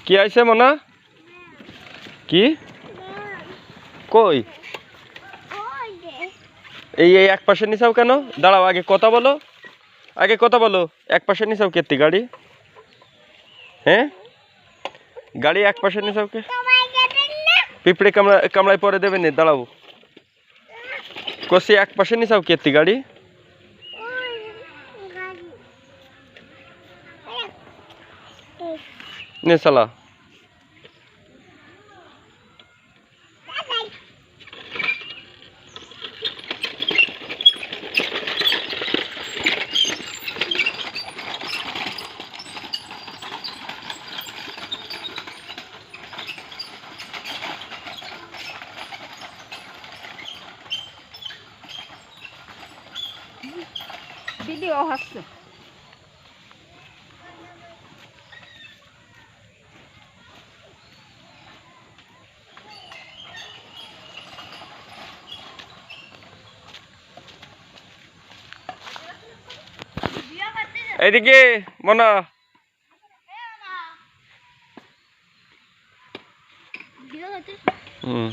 কি আইছে মনা? কি কই? এই এই এক পাশে নিছাও কেন? দাঁড়াও, আগে কথা বলো, আগে কথা বলো। এক পাশে নিছাও কেতি গাড়ি? হ্যাঁ, গাড়ি এক পাশে নিছাও কে? পিঁপড়ে কামড়ায় পরে দেবে নি? দাঁড়াও, কষি এক পাশে নিছাও কেতি গাড়ি? নে চালা। ভিডিও হচ্ছে। এইদিকে মনা। হুম।